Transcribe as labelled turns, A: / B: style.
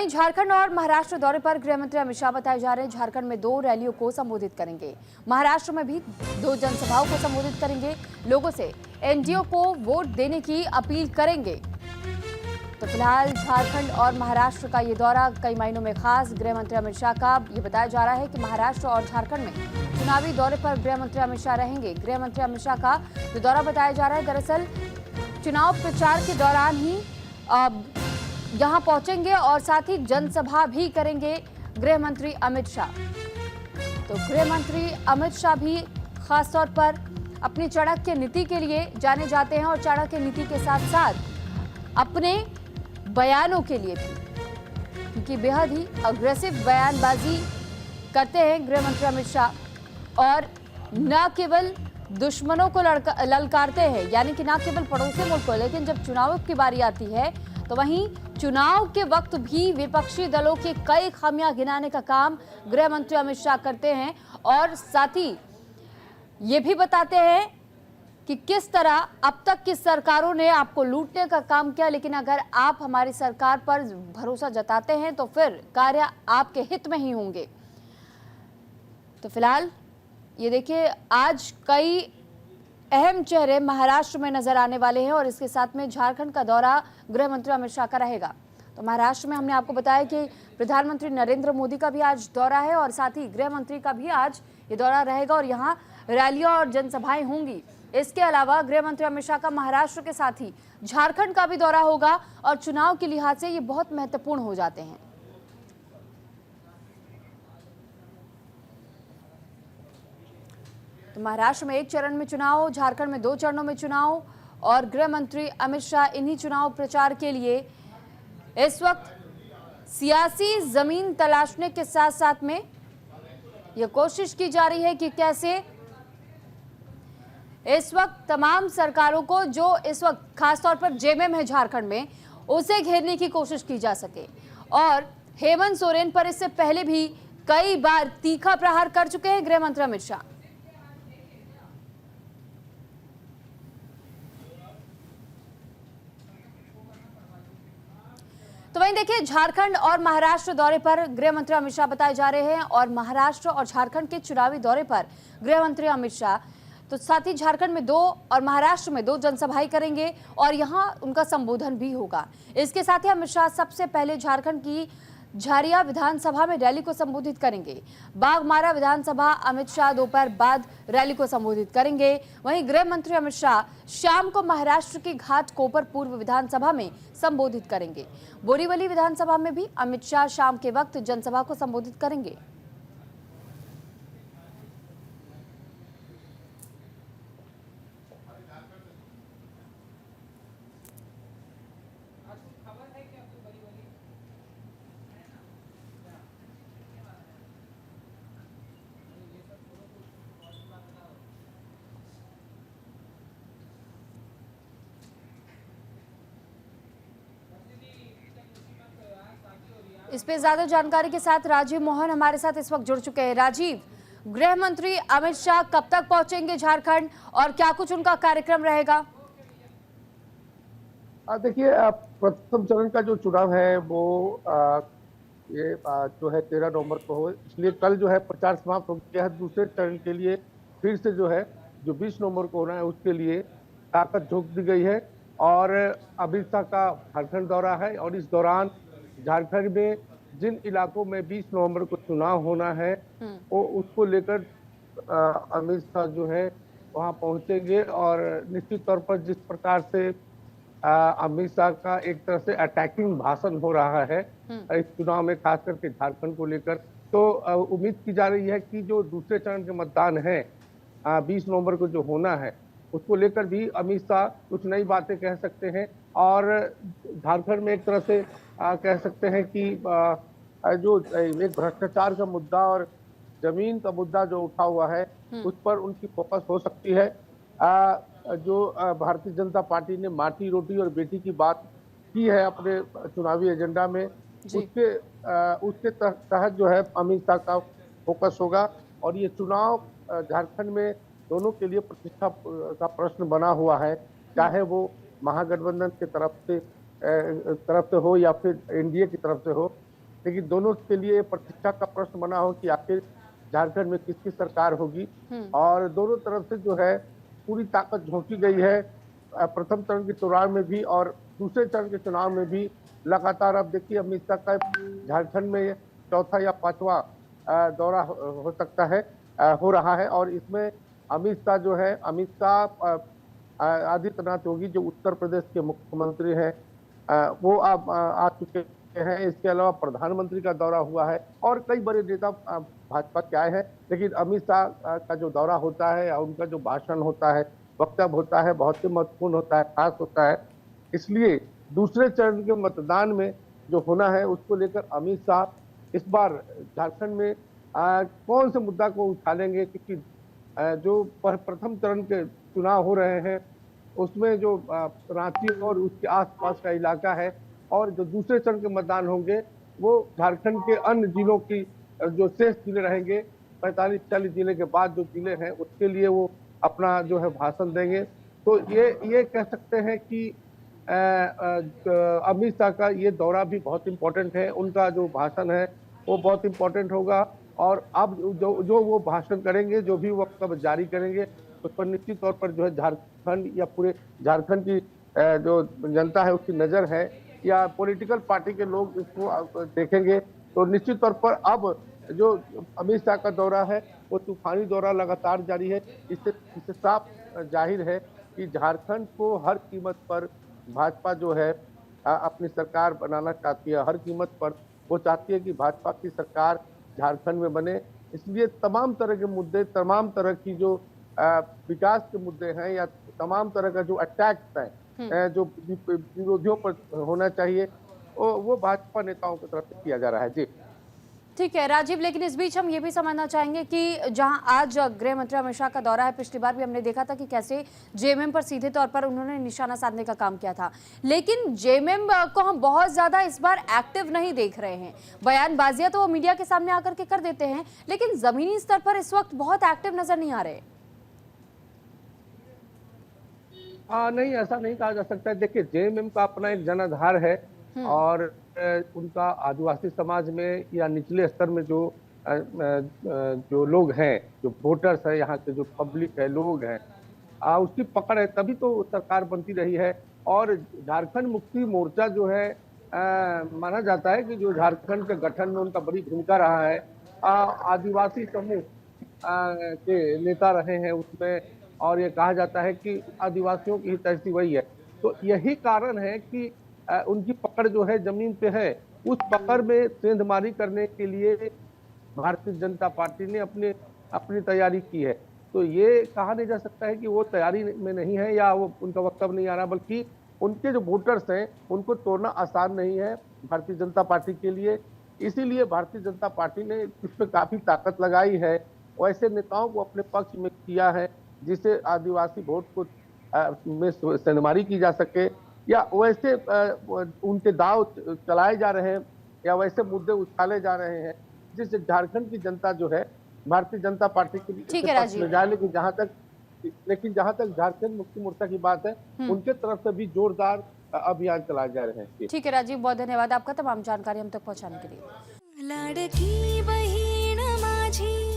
A: वहीं झारखंड और महाराष्ट्र दौरे पर गृह मंत्री अमित शाह बताए जा रहे हैं। झारखंड में 2 रैलियों को संबोधित करेंगे, महाराष्ट्र में भी 2 जनसभाओं को संबोधित करेंगे, लोगों से एनडीए को वोट देने की अपील करेंगे। तो फिलहाल झारखंड और महाराष्ट्र का ये दौरा कई महीनों में खास गृह मंत्री अमित शाह का ये बताया जा रहा है कि महाराष्ट्र और झारखंड में चुनावी दौरे पर गृह मंत्री अमित शाह रहेंगे। गृह मंत्री अमित शाह का जो दौरा बताया जा रहा है, दरअसल चुनाव प्रचार के दौरान ही यहां पहुंचेंगे और साथ ही जनसभा भी करेंगे गृह मंत्री अमित शाह। तो गृह मंत्री अमित शाह भी खासतौर पर अपनी चाणक्य नीति के लिए जाने जाते हैं और चाणक्य नीति के साथ साथ अपने बयानों के लिए भी, क्योंकि बेहद ही अग्रेसिव बयानबाजी करते हैं गृह मंत्री अमित शाह और न केवल दुश्मनों को ललकारते हैं, यानी कि न केवल पड़ोसी मुल्क को, लेकिन जब चुनाव की बारी आती है तो वहीं चुनाव के वक्त भी विपक्षी दलों के कई खामियां गिनाने का काम गृह मंत्री अमित शाह करते हैं और साथ ही ये भी बताते हैं कि किस तरह अब तक की सरकारों ने आपको लूटने का काम किया, लेकिन अगर आप हमारी सरकार पर भरोसा जताते हैं तो फिर कार्य आपके हित में ही होंगे। तो फिलहाल ये देखिए, आज कई अहम चेहरे महाराष्ट्र में नजर आने वाले हैं और इसके साथ में झारखंड का दौरा गृह मंत्री अमित शाह का रहेगा। तो महाराष्ट्र में हमने आपको बताया कि प्रधानमंत्री नरेंद्र मोदी का भी आज दौरा है और साथ ही गृह मंत्री का भी आज ये दौरा रहेगा और यहाँ रैलियां और जनसभाएं होंगी। इसके अलावा गृह मंत्री अमित शाह का महाराष्ट्र के साथ ही झारखंड का भी दौरा होगा और चुनाव के लिहाज से ये बहुत महत्वपूर्ण हो जाते हैं। तो महाराष्ट्र में 1 चरण में चुनाव, झारखंड में 2 चरणों में चुनाव और गृह मंत्री अमित शाह इन्हीं चुनाव प्रचार के लिए इस वक्त सियासी जमीन तलाशने के साथ साथ में यह कोशिश की जा रही है कि कैसे इस वक्त तमाम सरकारों को जो इस वक्त खासतौर पर जेएमएम है झारखंड में, उसे घेरने की कोशिश की जा सके। और हेमंत सोरेन पर इससे पहले भी कई बार तीखा प्रहार कर चुके हैं गृह मंत्री अमित शाह। तो वहीं देखिए, झारखंड और महाराष्ट्र दौरे पर गृह मंत्री अमित शाह बताए जा रहे हैं और महाराष्ट्र और झारखंड के चुनावी दौरे पर गृह मंत्री अमित शाह तो साथ ही झारखंड में 2 और महाराष्ट्र में 2 जनसभाएं करेंगे और यहां उनका संबोधन भी होगा। इसके साथ ही अमित शाह सबसे पहले झारखंड की झारिया विधानसभा में रैली को संबोधित करेंगे। बाघमारा विधानसभा अमित शाह दोपहर बाद रैली को संबोधित करेंगे। वहीं गृह मंत्री अमित शाह शाम को महाराष्ट्र की घाटकोपर पूर्व विधानसभा में संबोधित करेंगे। बोरीवली विधानसभा में भी अमित शाह शाम के वक्त जनसभा को संबोधित करेंगे। इस पे ज्यादा जानकारी के साथ राजीव मोहन हमारे साथ इस वक्त जुड़ चुके हैं। राजीव, गृह मंत्री अमित शाह कब तक पहुंचेंगे झारखंड और क्या कुछ उनका कार्यक्रम रहेगा?
B: देखिए, प्रथम चरण का जो चुनाव है वो ये जो है 13 नवंबर को हो, इसलिए कल जो है प्रचार समाप्त हो गया है। दूसरे चरण के लिए फिर से जो है 20 नवंबर को होना है, उसके लिए ताकत झोंक दी गई है। और अमित शाह का झारखंड दौरा है और इस दौरान झारखंड में जिन इलाकों में 20 नवंबर को चुनाव होना है वो उसको लेकर अमित शाह जो है वहां पहुंचेंगे। और निश्चित तौर पर जिस प्रकार से अमित शाह का एक तरह से अटैकिंग भाषण हो रहा है इस चुनाव में, खास करके झारखंड को लेकर, तो उम्मीद की जा रही है कि जो दूसरे चरण के मतदान है 20 नवंबर को जो होना है उसको लेकर भी अमित शाह कुछ नई बातें कह सकते हैं। और झारखंड में एक तरह से कह सकते हैं कि जो एक भ्रष्टाचार का मुद्दा और जमीन का मुद्दा जो उठा हुआ है उस पर उनकी फोकस हो सकती है। जो भारतीय जनता पार्टी ने माटी रोटी और बेटी की बात की है अपने चुनावी एजेंडा में, उसके तहत जो है अमित शाह का फोकस होगा। और ये चुनाव झारखंड में दोनों के लिए प्रतिष्ठा का प्रश्न बना हुआ है, चाहे वो महागठबंधन की तरफ से हो या फिर एनडीए की तरफ से हो। लेकिन दोनों के लिए प्रतिष्ठा का प्रश्न बना हो कि आखिर झारखंड में किसकी सरकार होगी। और दोनों तरफ से जो है पूरी ताकत झोंकी गई है, प्रथम चरण के चुनाव में भी और दूसरे चरण के चुनाव में भी। लगातार अब देखिए अमित शाह का झारखंड में चौथा या पांचवा दौरा हो सकता है, हो रहा है। और इसमें अमित शाह जो है, अमित शाह आदित्यनाथ योगी जो उत्तर प्रदेश के मुख्यमंत्री हैं, वो अब आ चुके हैं। इसके अलावा प्रधानमंत्री का दौरा हुआ है और कई बड़े नेता भाजपा के आए हैं। लेकिन अमित शाह का जो दौरा होता है या उनका जो भाषण होता है, वक्तव्य होता है, बहुत ही महत्वपूर्ण होता है, खास होता है। इसलिए दूसरे चरण के मतदान में जो होना है उसको लेकर अमित शाह इस बार झारखंड में कौन से मुद्दा को उछालेंगे, क्योंकि जो प्रथम चरण के चुनाव हो रहे हैं उसमें जो रांची और उसके आसपास का इलाका है, और जो दूसरे चरण के मतदान होंगे वो झारखंड के अन्य जिलों की जो शेष जिले रहेंगे, 45-40 जिले के बाद जो जिले हैं उसके लिए वो अपना जो है भाषण देंगे। तो ये कह सकते हैं कि अमित शाह का ये दौरा भी बहुत इम्पोर्टेंट है, उनका जो भाषण है वो बहुत इम्पोर्टेंट होगा। और अब जो वो भाषण करेंगे, जो भी वक्तव्य जारी करेंगे, उस पर निश्चित तौर पर जो है झारखंड या पूरे झारखंड की जो जनता है उसकी नज़र है, या पॉलिटिकल पार्टी के लोग इसको देखेंगे। तो निश्चित तौर पर अब जो अमित शाह का दौरा है वो तूफानी दौरा लगातार जारी है। इससे साफ जाहिर है कि झारखंड को हर कीमत पर भाजपा जो है अपनी सरकार बनाना चाहती है। हर कीमत पर वो चाहती है कि भाजपा की सरकार झारखंड में बने। इसलिए तमाम तरह के मुद्दे, तमाम तरह की जो विकास के मुद्दे हैं या तमाम तरह का जो अटैक्स है जो विरोधियों पर होना चाहिए, वो भाजपा नेताओं की तरफ से किया जा रहा है। जी
A: ठीक है राजीव, लेकिन इस बीच हम ये भी समझना चाहेंगे कि जहां आज गृह मंत्री अमित शाह का दौरा है, पिछली बार भी हमने देखा था कि कैसे जेएमएम पर सीधे तौर पर उन्होंने निशाना साधने का काम किया था, लेकिन जेएमएम को हम बहुत ज्यादा इस बार एक्टिव नहीं देख रहे हैं। बयानबाजियां तो वो मीडिया के सामने आकर के कर देते हैं, लेकिन जमीनी स्तर पर इस वक्त बहुत एक्टिव नजर नहीं आ रहे।
B: नहीं, ऐसा नहीं कहा जा सकता है। देखिए जेएमएम का अपना एक जनाधार है और उनका आदिवासी समाज में या निचले स्तर में जो लोग हैं, जो वोटर्स है, यहाँ के जो पब्लिक है, लोग हैं, उसकी पकड़ है, तभी तो सरकार बनती रही है। और झारखंड मुक्ति मोर्चा जो है माना जाता है कि जो झारखंड के गठन में उनका बड़ी भूमिका रहा है। आदिवासी समूह के नेता रहे हैं उसमें, और ये कहा जाता है कि आदिवासियों की हितैषी वही है। तो यही कारण है कि उनकी पकड़ जो है जमीन पे है। उस पकड़ में सेंधमारी करने के लिए भारतीय जनता पार्टी ने अपनी तैयारी की है। तो ये कहा नहीं जा सकता है कि वो तैयारी में नहीं है या वो उनका वक्तव्य नहीं आ रहा, बल्कि उनके जो वोटर्स हैं उनको तोड़ना आसान नहीं है भारतीय जनता पार्टी के लिए। इसीलिए भारतीय जनता पार्टी ने इस पर काफी ताकत लगाई है, वैसे नेताओं को अपने पक्ष में किया है जिससे आदिवासी वोट को में सेंधमारी की जा सके, या वैसे उनके दाव चलाए जा रहे हैं या वैसे मुद्दे उछाले जा रहे हैं जिससे झारखंड की जनता जो है भारतीय जनता पार्टी के लिए जाए। लेकिन जहां तक झारखंड मुक्ति मोर्चा की बात है, उनके तरफ से भी जोरदार अभियान चलाए जा रहे हैं।
A: ठीक है राजीव, बहुत धन्यवाद आपका तमाम जानकारी हम तक पहुंचाने के लिए।
C: लाडकी बहीण माझी